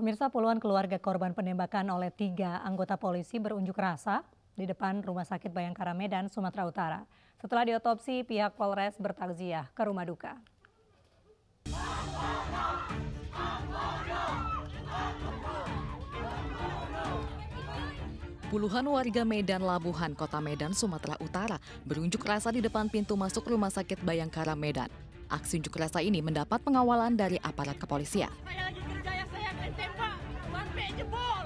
Pemirsa, puluhan keluarga korban penembakan oleh 3 anggota polisi berunjuk rasa di depan Rumah Sakit Bayangkara Medan, Sumatera Utara. Setelah diotopsi, pihak Polres bertakziah ke rumah duka. Puluhan warga Medan Labuhan, Kota Medan, Sumatera Utara berunjuk rasa di depan pintu masuk Rumah Sakit Bayangkara Medan. Aksi unjuk rasa ini mendapat pengawalan dari aparat kepolisian. Saya lagi kerja ya, saya ketembak, sampai jebol.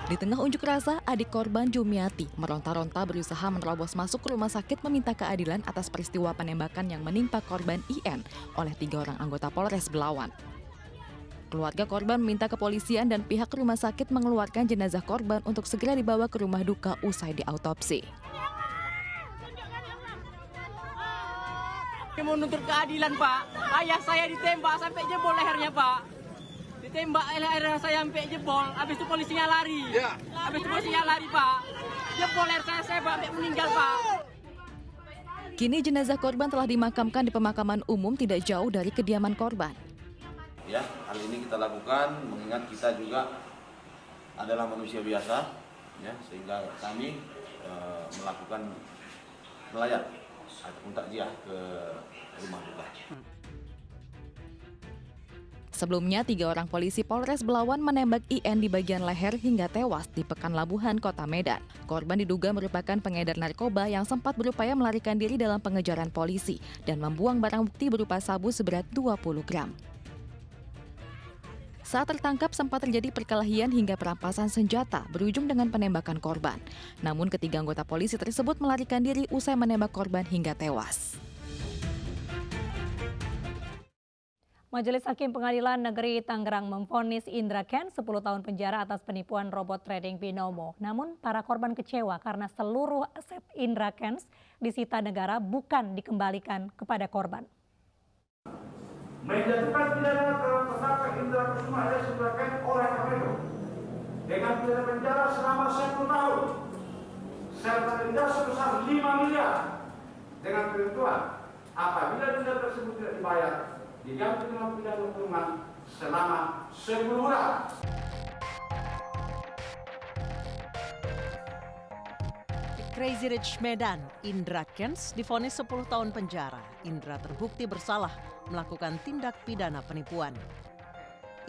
Di tengah unjuk rasa, adik korban Jumiati meronta-ronta berusaha menerobos masuk ke rumah sakit meminta keadilan atas peristiwa penembakan yang menimpa korban IN oleh 3 orang anggota Polres Belawan. Keluarga korban meminta kepolisian dan pihak rumah sakit mengeluarkan jenazah korban untuk segera dibawa ke rumah duka usai diautopsi. Saya mau nuntut keadilan, Pak. Ayah saya ditembak sampai jebol lehernya, Pak. Ditembak leher saya sampai jebol, habis itu polisinya lari. Habis itu polisinya lari, Pak. Jebol leher saya sampai meninggal, Pak. Kini jenazah korban telah dimakamkan di pemakaman umum tidak jauh dari kediaman korban. Ya, hal ini kita lakukan mengingat kita juga adalah manusia biasa, ya, sehingga kami melakukan melayat ataupun takziah ke rumah duka. Sebelumnya, 3 orang polisi Polres Belawan menembak IN di bagian leher hingga tewas di Pekan Labuhan, Kota Medan. Korban diduga merupakan pengedar narkoba yang sempat berupaya melarikan diri dalam pengejaran polisi dan membuang barang bukti berupa sabu seberat 20 gram. Saat tertangkap sempat terjadi perkelahian hingga perampasan senjata berujung dengan penembakan korban. Namun ketiga anggota polisi tersebut melarikan diri usai menembak korban hingga tewas. Majelis Hakim Pengadilan Negeri Tangerang memvonis Indra Kents 10 tahun penjara atas penipuan robot trading binomo. Namun para korban kecewa karena seluruh aset Indra Kents disita negara bukan dikembalikan kepada korban. Menjatuhkan pidana terhadap tersangka Indra Kusuma alias Indra Kents oleh KPK dengan pidana penjara selama 10 tahun serta denda sebesar 5 miliar dengan ketentuan apabila denda tersebut tidak dibayar diganti dengan pidana kurungan selama 10 bulan. Crazy Rich Medan, Indra Kents divonis 10 tahun penjara. Indra terbukti bersalah melakukan tindak pidana penipuan.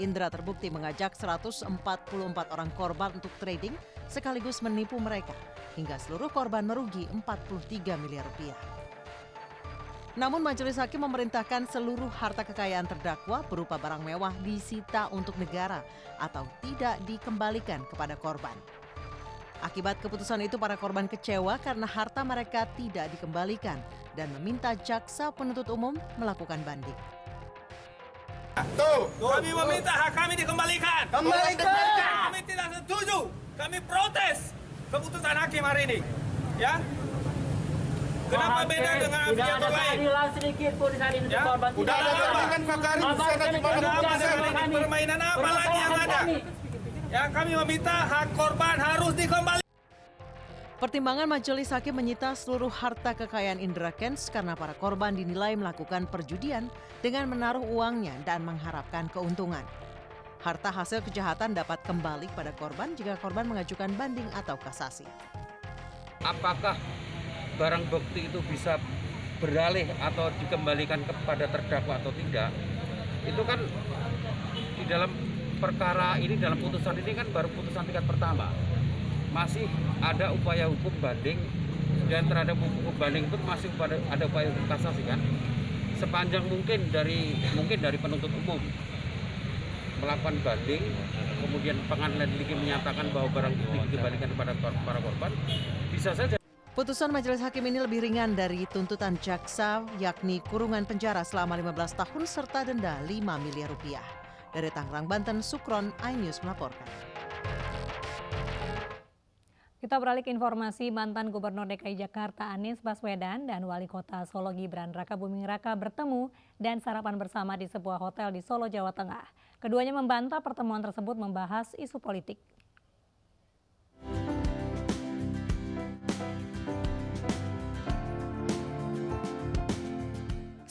Indra terbukti mengajak 144 orang korban untuk trading sekaligus menipu mereka hingga seluruh korban merugi 43 miliar rupiah. Namun majelis hakim memerintahkan seluruh harta kekayaan terdakwa berupa barang mewah disita untuk negara atau tidak dikembalikan kepada korban. Akibat keputusan itu para korban kecewa karena harta mereka tidak dikembalikan dan meminta jaksa penuntut umum melakukan banding. Kami meminta hak kami dikembalikan. Kami tidak setuju. Kami protes keputusan hakim hari ini. Ya. Kenapa beda dengan afiliator lain? Sedikit pun hari ini Ya? korban. Udah ada kan Fakari permainan apa lagi yang ada? Ya, kami meminta hak korban harus dikembalikan. Pertimbangan majelis hakim menyita seluruh harta kekayaan Indra Kents karena para korban dinilai melakukan perjudian dengan menaruh uangnya dan mengharapkan keuntungan. Harta hasil kejahatan dapat kembali kepada korban jika korban mengajukan banding atau kasasi. Apakah barang bukti itu bisa beralih atau dikembalikan kepada terdakwa atau tidak? Itu kan di dalam perkara ini, dalam putusan ini kan baru putusan tingkat pertama. Masih ada upaya hukum banding dan terhadap hukum banding itu masih ada upaya hukum kasasi kan. Sepanjang mungkin dari penuntut umum melakukan banding, kemudian pengadilan tinggi menyatakan bahwa barang bukti dikembalikan kepada para korban, bisa saja. Putusan majelis hakim ini lebih ringan dari tuntutan jaksa, yakni kurungan penjara selama 15 tahun serta denda 5 miliar rupiah. Dari Tangerang, Banten, Sukron, iNews melaporkan. Kita beralih ke informasi. Mantan Gubernur DKI Jakarta Anies Baswedan dan Wali Kota Solo Gibran Rakabuming Raka bertemu dan sarapan bersama di sebuah hotel di Solo, Jawa Tengah. Keduanya membantah pertemuan tersebut membahas isu politik.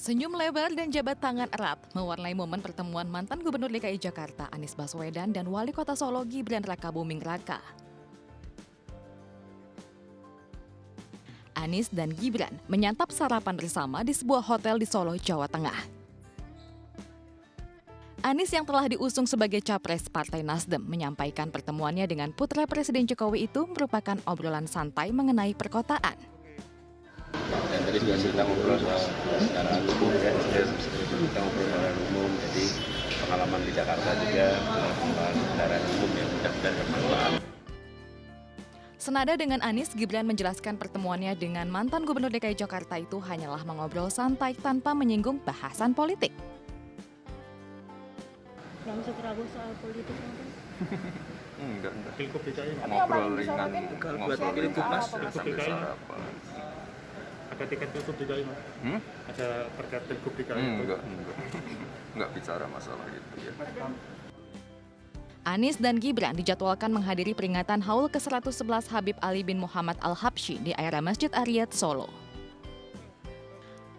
Senyum lebar dan jabat tangan erat mewarnai momen pertemuan mantan Gubernur DKI Jakarta Anies Baswedan dan Wali Kota Solo Gibran Rakabuming Raka. Anies dan Gibran menyantap sarapan bersama di sebuah hotel di Solo, Jawa Tengah. Anies yang telah diusung sebagai capres Partai Nasdem menyampaikan pertemuannya dengan putra Presiden Jokowi itu merupakan obrolan santai mengenai perkotaan. Dan tadi juga kita ngobrol secara umum ya, kita ngobrol secara umum, jadi pengalaman di Jakarta juga, kendaraan umum yang mudah-mudahan bermanfaat. Senada dengan Anies, Gibran menjelaskan pertemuannya dengan mantan Gubernur DKI Jakarta itu hanyalah mengobrol santai tanpa menyinggung bahasan politik. Langsung Prabowo soal politik mungkin? Enggak. Pilkup DKI? Ngobrol ringan, ngobrol bebas, sambil sarapan. Ada tiket Pilkup DKI, Mas? Ada perkat Pilkup DKI? Enggak bicara masalah itu ya. Anies dan Gibran dijadwalkan menghadiri peringatan Haul ke-111 Habib Ali bin Muhammad Al-Habsyi di area Masjid Ariyat, Solo.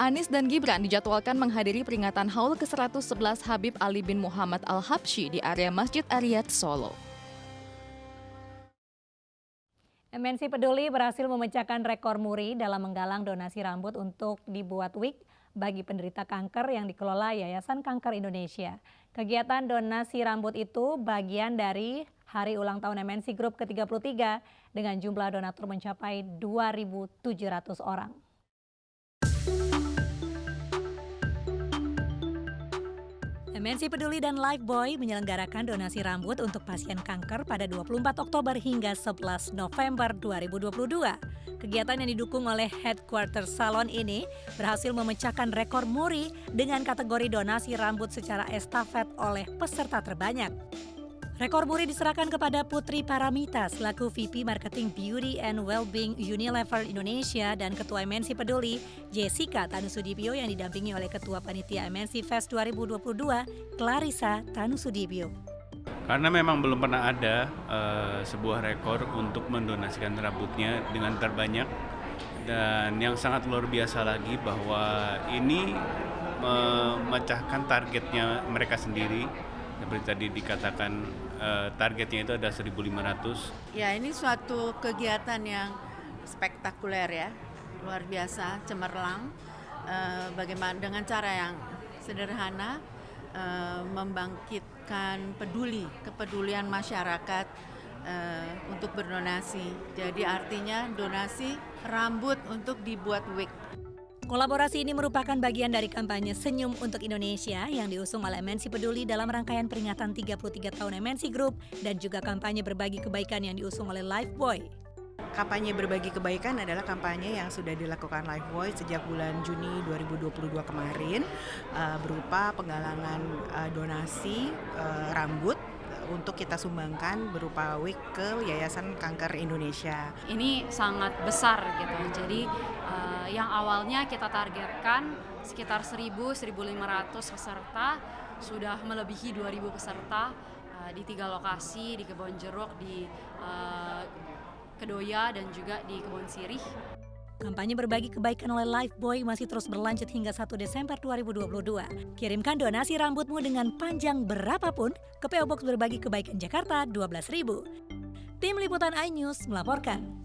Anies dan Gibran dijadwalkan menghadiri peringatan Haul ke-111 Habib Ali bin Muhammad Al-Habsyi di area Masjid Ariyat, Solo. MNC Peduli berhasil memecahkan rekor muri dalam menggalang donasi rambut untuk dibuat wig bagi penderita kanker yang dikelola Yayasan Kanker Indonesia. Kegiatan donasi rambut itu bagian dari hari ulang tahun MNC Group ke-33 dengan jumlah donatur mencapai 2.700 orang. MNC Peduli dan Lifebuoy menyelenggarakan donasi rambut untuk pasien kanker pada 24 Oktober hingga 11 November 2022. Kegiatan yang didukung oleh Headquarters Salon ini berhasil memecahkan rekor muri dengan kategori donasi rambut secara estafet oleh peserta terbanyak. Rekor muri diserahkan kepada Putri Paramita selaku VP Marketing Beauty and Wellbeing Unilever Indonesia dan Ketua MNC Peduli Jessica Tanusudibyo yang didampingi oleh Ketua Panitia MNC Fest 2022 Clarissa Tanusudibyo. Karena memang belum pernah ada sebuah rekor untuk mendonasikan rambutnya dengan terbanyak, dan yang sangat luar biasa lagi bahwa ini memecahkan targetnya mereka sendiri. Seperti tadi dikatakan targetnya itu ada 1.500. Ya, ini suatu kegiatan yang spektakuler ya, luar biasa, cemerlang. Bagaimana dengan cara yang sederhana membangkitkan kepedulian masyarakat untuk berdonasi. Jadi artinya donasi rambut untuk dibuat wig. Kolaborasi ini merupakan bagian dari kampanye Senyum untuk Indonesia yang diusung oleh MNC Peduli dalam rangkaian peringatan 33 tahun MNC Group dan juga kampanye berbagi kebaikan yang diusung oleh Lifebuoy. Kampanye berbagi kebaikan adalah kampanye yang sudah dilakukan Lifebuoy sejak bulan Juni 2022 kemarin berupa penggalangan donasi rambut untuk kita sumbangkan berupa wig ke Yayasan Kanker Indonesia. Ini sangat besar gitu, jadi yang awalnya kita targetkan sekitar 1.000-1.500 peserta, sudah melebihi 2.000 peserta di 3 lokasi, di Kebonjeruk, di Kedoya, dan juga di Kebon Sirih. Kampanye berbagi kebaikan oleh Lifebuoy masih terus berlanjut hingga 1 Desember 2022. Kirimkan donasi rambutmu dengan panjang berapapun ke PO Box Berbagi Kebaikan Jakarta 12.000. Tim Liputan iNews melaporkan.